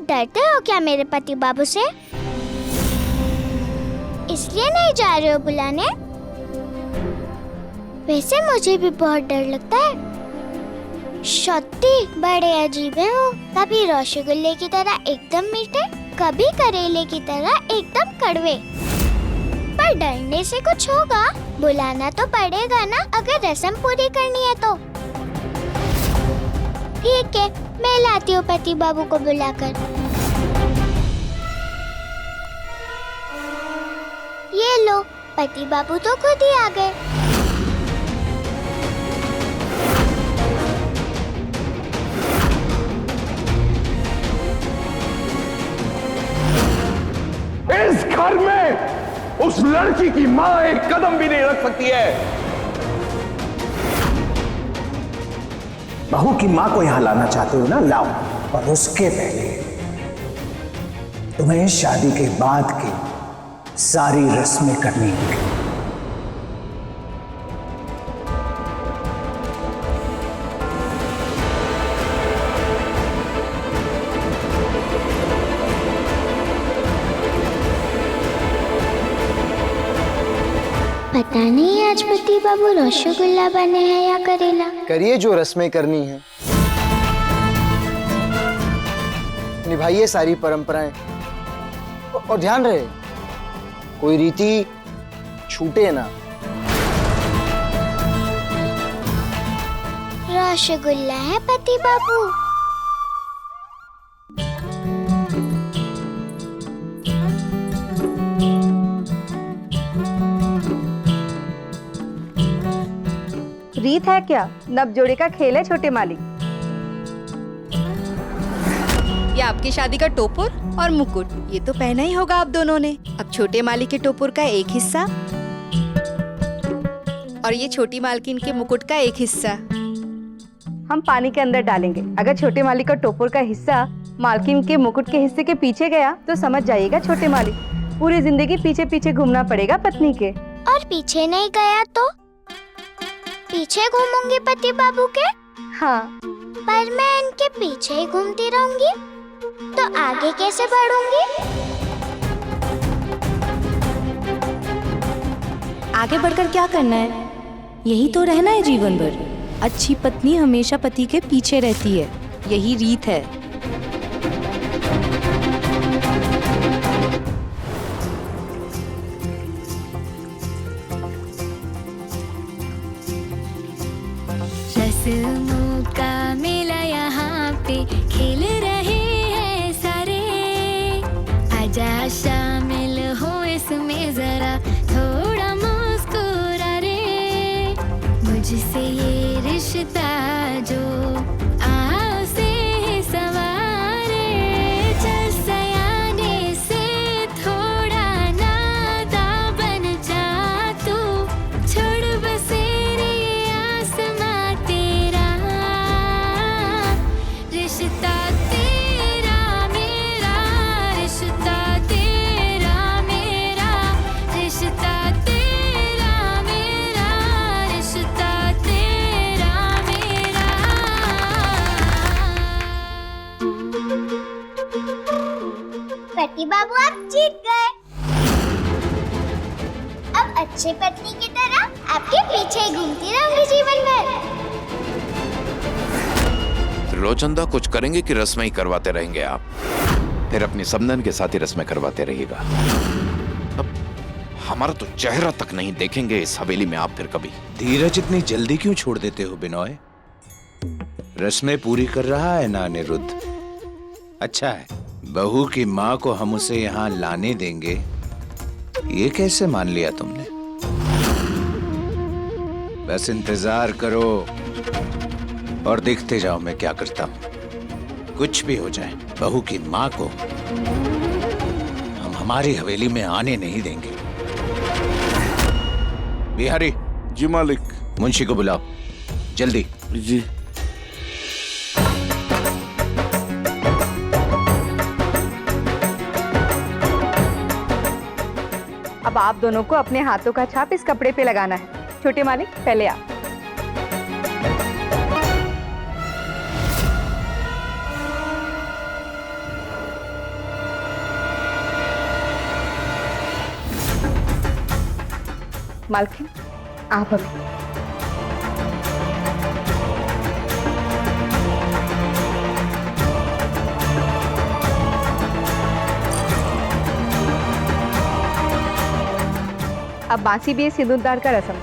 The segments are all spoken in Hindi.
डरते हो क्या मेरे पति बाबू से? इसलिए नहीं जा रहे हो बुलाने? वैसे मुझे भी बहुत डर लगता है। सत्ती बड़े अजीब हैं वो। कभी रसगुल्ले की तरह एकदम मीठे, कभी करेले की तरह एकदम कड़वे। पर डरने से कुछ होगा? बुलाना तो पड़ेगा ना, अगर रस्म पूरी करनी है तो। ठीक है, मैं लाती हूँ पति बाबू को बुलाकर। ये लो, पति बाबू तो खुद ही आ गए। इस घर में उस लड़की की मां एक कदम भी नहीं रख सकती है। बहू की मां को यहां लाना चाहते हो ना, लाओ। और उसके पहले तुम्हें शादी के बाद की सारी रस्में करनी होंगी। पता नहीं आज पति बाबू रसगुल्ला बने हैं या करेला। करिए जो रस्में करनी है, निभाइए सारी परंपराएं और ध्यान रहे कोई रीति छूटे ना। रसगुल्ला है पति बाबू। रीत है क्या? नवजोड़े का खेल है छोटे मालिक। ये आपकी शादी का टोपुर और मुकुट, ये तो पहना ही होगा आप दोनों ने। अब छोटे मालिक के टोपुर का एक हिस्सा और ये छोटी मालकिन के मुकुट का एक हिस्सा हम पानी के अंदर डालेंगे। अगर छोटे मालिक का टोपुर का हिस्सा मालकिन के मुकुट के हिस्से के पीछे गया तो समझ जाइएगा छोटे मालिक पूरी जिंदगी पीछे पीछे घूमना पड़ेगा पत्नी के। और पीछे नहीं गया तो पीछे घूमूंगी पति बाबू के। हाँ, पर मैं इनके पीछे ही घूमती रहूंगी तो आगे कैसे बढ़ूंगी? आगे बढ़कर क्या करना है? यही तो रहना है जीवन भर। अच्छी पत्नी हमेशा पति के पीछे रहती है, यही रीत है। रस्मों का मेला यहाँ पे खेल रहे हैं सारे। आजा शामिल हो इसमें जरा थोड़ा मुस्कुरा रे। मुझसे ये रिश्ता जो आओ से सवारे। चल सयाने से थोड़ा नादा बन जा तू। छोड़ बसेरे आसमां तेरा। रिश्ता तेरा मेरा, रिश्ता तेरा मेरा, रिश्ता तेरा मेरा, रिश्ता तेरा मेरा। पति बाबू आप जीत गए। अब अच्छे पत्नी की तरह आपके पीछे ही घूमती रहूंगी जीवन भर। रोचंदा कुछ करेंगे कि रस्में ही करवाते रहेंगे आप? फिर अपनी समधन के साथ ही रस्में करवाते रहिएगा। अब हमारा तो चेहरा तक नहीं देखेंगे इस हवेली में आप फिर कभी। धीरज इतनी जल्दी क्यों छोड़ देते हो बिनोय? रस्में पूरी कर रहा है ना अनिरुद्ध? अच्छा है, बहू की माँ को हम उसे यहाँ लाने देंगे, ये कैसे मान लिया तुमने? बस इंतजार करो और देखते जाओ मैं क्या करता हूं। कुछ भी हो जाए, बहू की माँ को हम हमारी हवेली में आने नहीं देंगे। बिहारी। जी मालिक। मुंशी को बुलाओ जल्दी। जी। अब आप दोनों को अपने हाथों का छाप इस कपड़े पे लगाना है। छोटे मालिक पहले आप। मालकिन आप अभी। अब बांसी भी है सिंदूरदान का रस्म।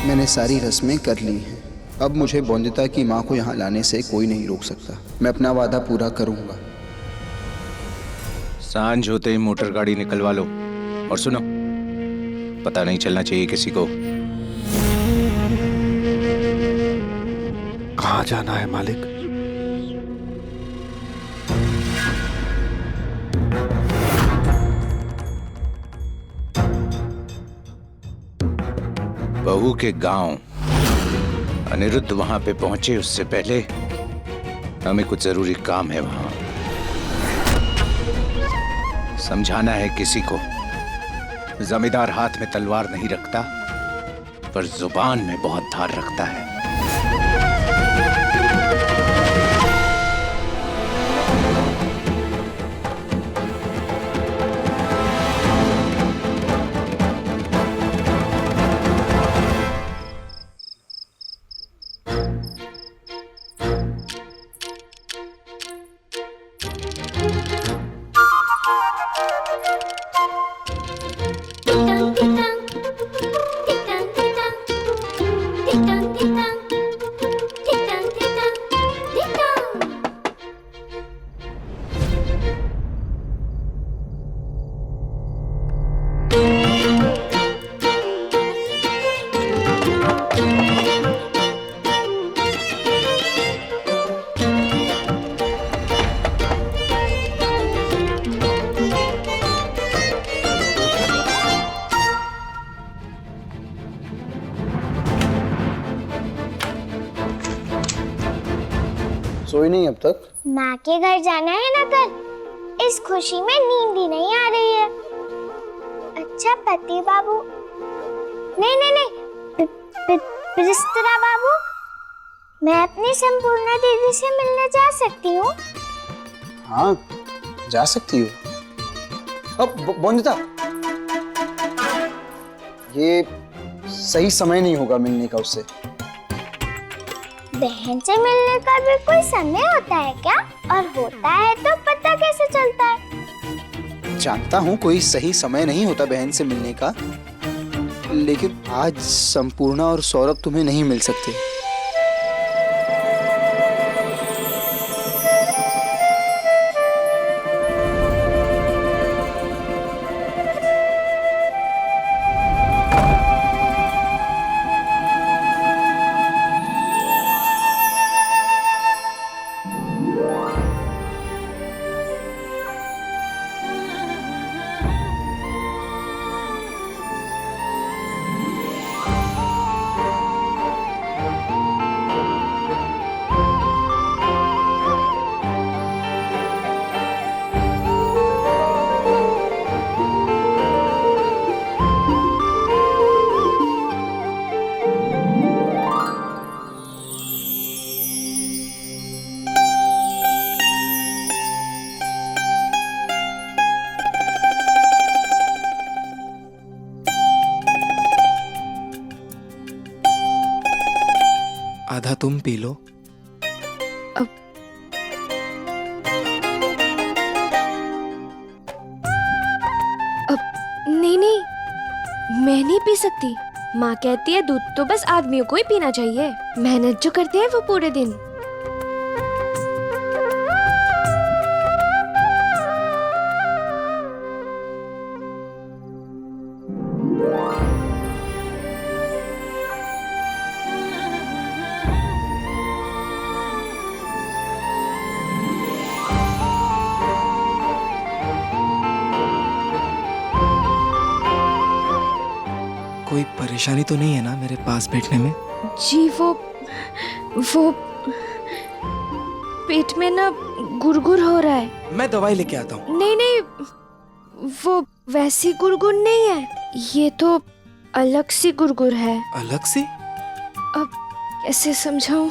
मैंने सारी रस्में कर ली हैं। अब मुझे बौंदिता की माँ को यहाँ लाने से कोई नहीं रोक सकता। मैं अपना वादा पूरा करूँगा। सांझ होते ही मोटर गाड़ी निकलवा लो। और सुनो, पता नहीं चलना चाहिए किसी को। कहाँ जाना है मालिक? बहू के गांव। अनिरुद्ध वहां पे पहुंचे उससे पहले हमें कुछ जरूरी काम है वहां। समझाना है किसी को। जमींदार हाथ में तलवार नहीं रखता, पर जुबान में बहुत धार रखता है। सोई नहीं अब तक? माँ के घर जाना है ना कल, इस खुशी में नींद ही नहीं आ रही है। अच्छा पति बाबू, नहीं, बिस्तरा बाबू, मैं अपनी संपूर्णा दीदी से मिलने जा सकती हूँ? हाँ, जा सकती हो। अब बौंदिता, ये सही समय नहीं होगा मिलने का उससे। बहन से मिलने का भी कोई समय होता है क्या? और होता है तो पता कैसे चलता है? जानता हूँ कोई सही समय नहीं होता बहन से मिलने का, लेकिन आज संपूर्णा और सौरभ तुम्हें नहीं मिल सकते। आधा तुम पी लो। नहीं, मैं नहीं पी सकती। माँ कहती है दूध तो बस आदमियों को ही पीना चाहिए। मेहनत जो करते हैं वो पूरे दिन। कोई परेशानी तो नहीं है ना मेरे पास बैठने में? जी वो पेट में ना गुरगुर हो रहा है। मैं दवाई लेके आता हूँ। नहीं नहीं, वो वैसी गुरगुर नहीं है, ये तो अलग सी गुरगुर है। अलग से? अब कैसे समझाऊं?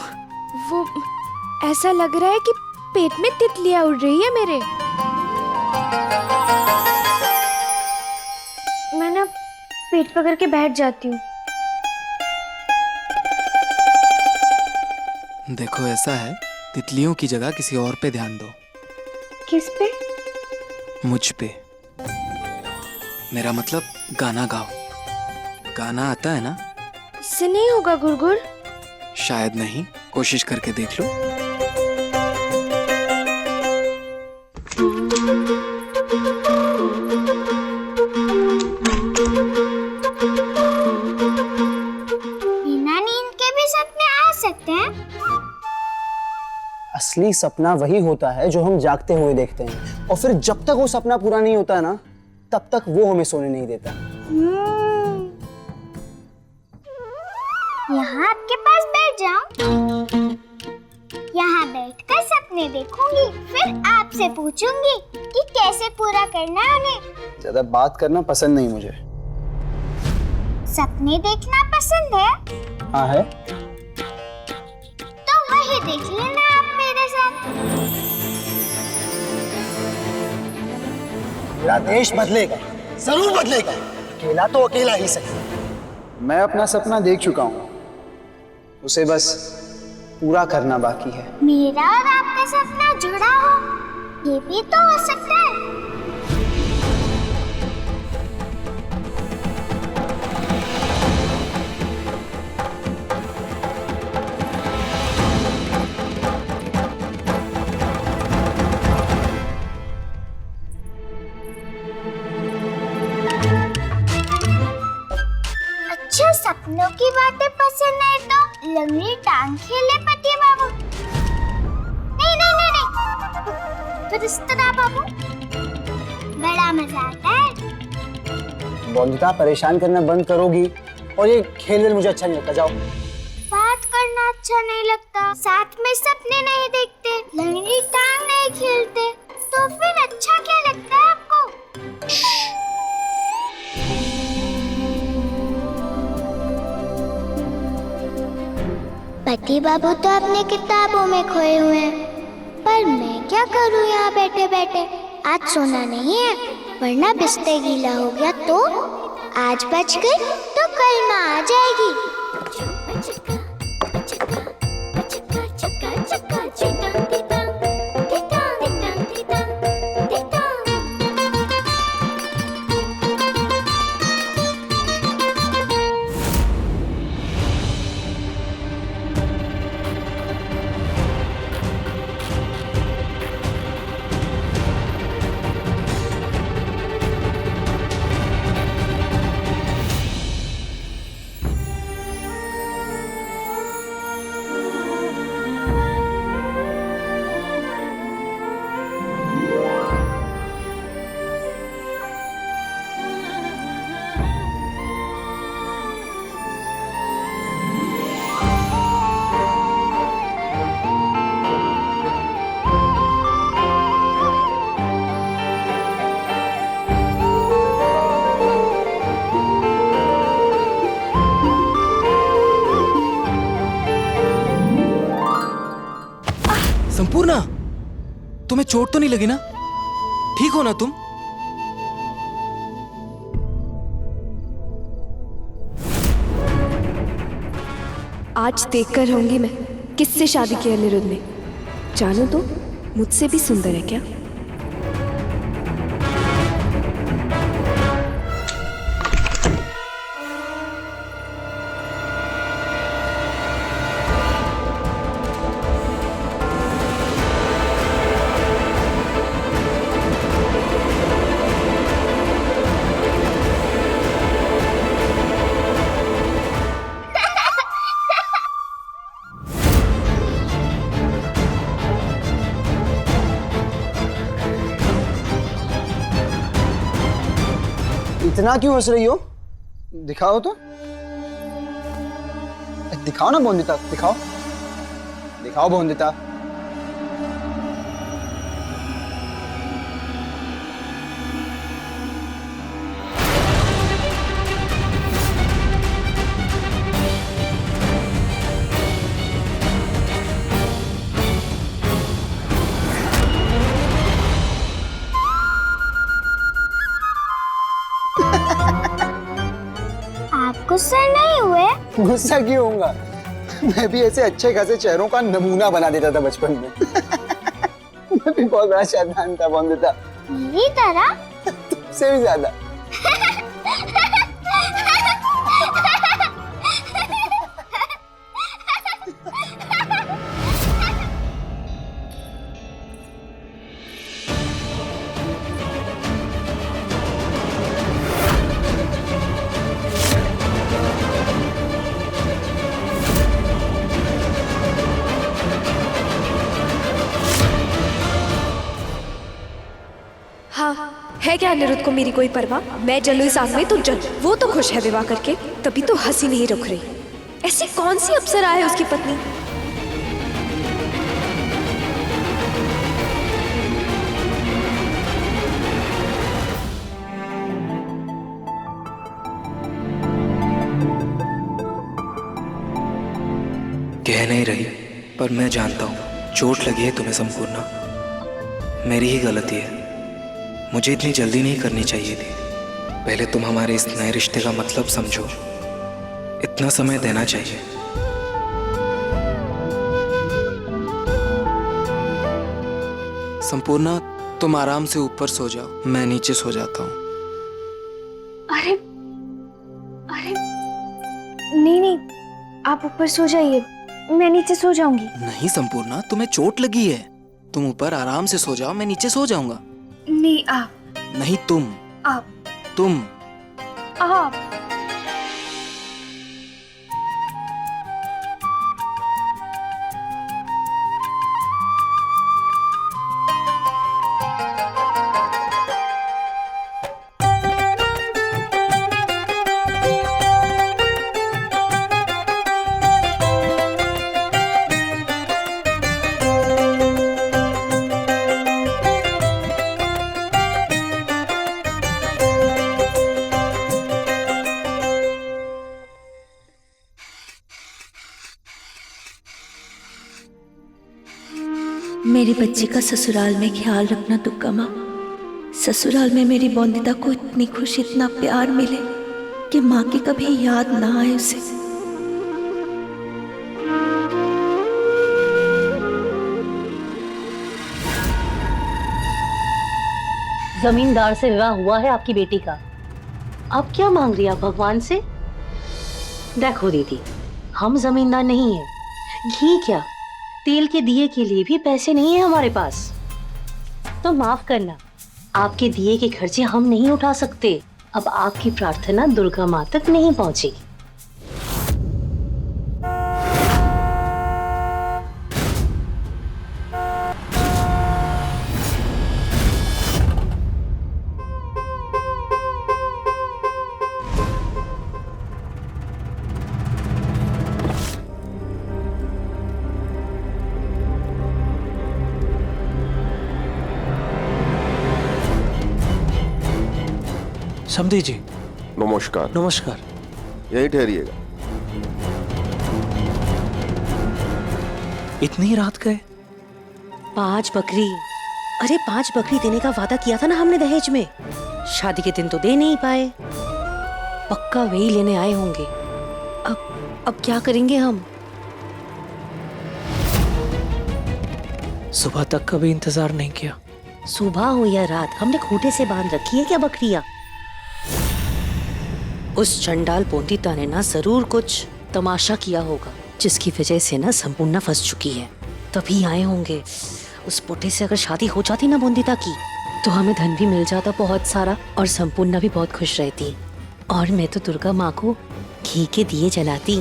वो ऐसा लग रहा है कि पेट में तितलियां उड़ रही है मेरे। मैं ना पेट पकड़ के बैठ जाती हूँ। देखो ऐसा है, तितलियों की जगह किसी और पे ध्यान दो। किस पे? मुझ पे। मेरा मतलब गाना गाओ। गाना आता है ना? इससे नहीं होगा गुरगुर? शायद नहीं, कोशिश करके देख लो। बिना नींद के भी सपने आ सकते हैं? असली सपना वही होता है जो हम जागते हुए देखते हैं, और फिर जब तक वो सपना पूरा नहीं होता है ना, तब तक वो हमें सोने नहीं देता। यहाँ आपके पास बैठ जाऊं? यहाँ बैठकर सपने देखूंगी, फिर आपसे पूछूंगी कि कैसे पूरा करना है उन्हें। ज्यादा बात करना पसंद नहीं मुझे। सपने देखना पसंद है? हाँ है। तो वही देख लेना आप मेरे साथ। मेरा देश बदलेगा, जरूर बदलेगा। अकेला तो अकेला ही सही। मैं अपना सपना देख चुका हूँ, उसे बस पूरा करना बाकी है। मेरा और आपका सपना जुड़ा हो, ये भी तो हो सकता है। अच्छा, सपनों की बातें पसंद है तो लंगड़ी टांग खेले पति बाबू। नहीं नहीं नहीं नहीं, फिर इस तरह बाबू बड़ा मजा आता है। बंदिता, परेशान करना बंद करोगी? और ये खेल मुझे अच्छा नहीं लगता, जाओ। बात करना अच्छा नहीं लगता, साथ में सपने नहीं देखते, लंगड़ी टांग नहीं खेलते, तो फिर अच्छा क्या लगता है आपको? पति बाबू तो अपने किताबों में खोए हुए हैं, पर मैं क्या करूं यहाँ बैठे बैठे? आज सोना नहीं है, वरना बिस्तर गीला हो गया तो आज बच गई तो कल माँ आ जाएगी। संपूर्णा, तुम्हें चोट तो नहीं लगी ना? ठीक हो ना तुम? आज देखकर रहूंगी मैं किससे शादी की अनिरुद्ध ने। जानो तो मुझसे भी सुंदर है क्या? इतना क्यों हंस रही हो? दिखाओ तो, दिखाओ ना बोंदिता, दिखाओ, दिखाओ बोंदिता। गुस्सा नहीं हुए? गुस्सा क्यों होऊंगा? मैं भी ऐसे अच्छे खासे चेहरों का नमूना बना देता था बचपन में। मैं भी बहुत बड़ा शैतान था बंदिता। मेरी तरह? तुमसे भी ज्यादा। हाँ, है क्या अनिरुद्ध को मेरी कोई परवाह? मैं जलूं इस आग में तो जल। वो तो खुश है विवाह करके, तभी तो हंसी नहीं रुक रही। ऐसी कौन सी अप्सरा है उसकी पत्नी? कह नहीं रही, पर मैं जानता हूँ चोट लगी है तुम्हें संपूर्णा। मेरी ही गलती है, मुझे इतनी जल्दी नहीं करनी चाहिए थी। पहले तुम हमारे इस नए रिश्ते का मतलब समझो, इतना समय देना चाहिए। संपूर्णा, तुम आराम से ऊपर सो जाओ, मैं नीचे सो जाता हूँ। अरे अरे नहीं नहीं, आप ऊपर सो जाइए, मैं नीचे सो जाऊंगी। नहीं संपूर्णा, तुम्हें चोट लगी है, तुम ऊपर आराम से सो जाओ, मैं नीचे सो जाऊंगा। नहीं आप। नहीं तुम। आप। तुम। आप। मेरी बच्ची का ससुराल में ख्याल रखना दुर्गा माँ। ससुराल में मेरी बॉन्दिता को इतनी खुशी, इतना प्यार मिले कि माँ की कभी याद ना आए उसे। जमींदार से विवाह हुआ है आपकी बेटी का, अब क्या मांग रही है आप भगवान से? देखो दीदी, हम जमींदार नहीं है, घी क्या तेल के दिए के लिए भी पैसे नहीं है हमारे पास। तो माफ करना, आपके दिए के खर्चे हम नहीं उठा सकते। अब आपकी प्रार्थना दुर्गा माँ तक नहीं पहुंची। समधी जी, नमस्कार। नमस्कार। यही ठहरिएगा। इतनी रात गए? 5 बकरी। अरे 5 बकरी देने का वादा किया था ना हमने दहेज में, शादी के दिन तो दे नहीं पाए। पक्का वही लेने आए होंगे। अब क्या करेंगे हम? सुबह तक का भी इंतजार नहीं किया। सुबह हो या रात, हमने खूंटे से बांध रखी है क्या बकरियां? उस चंडाल पोंदिता ने ना जरूर कुछ तमाशा किया होगा, जिसकी वजह से ना संपूर्णा फंस चुकी है। तभी आए होंगे। उस पोटे से अगर शादी हो जाती ना पोंदिता की, तो हमें धन भी मिल जाता बहुत सारा, और संपूर्णा भी बहुत खुश रहती। और मैं तो दुर्गा माँ को घी के दिए जलाती।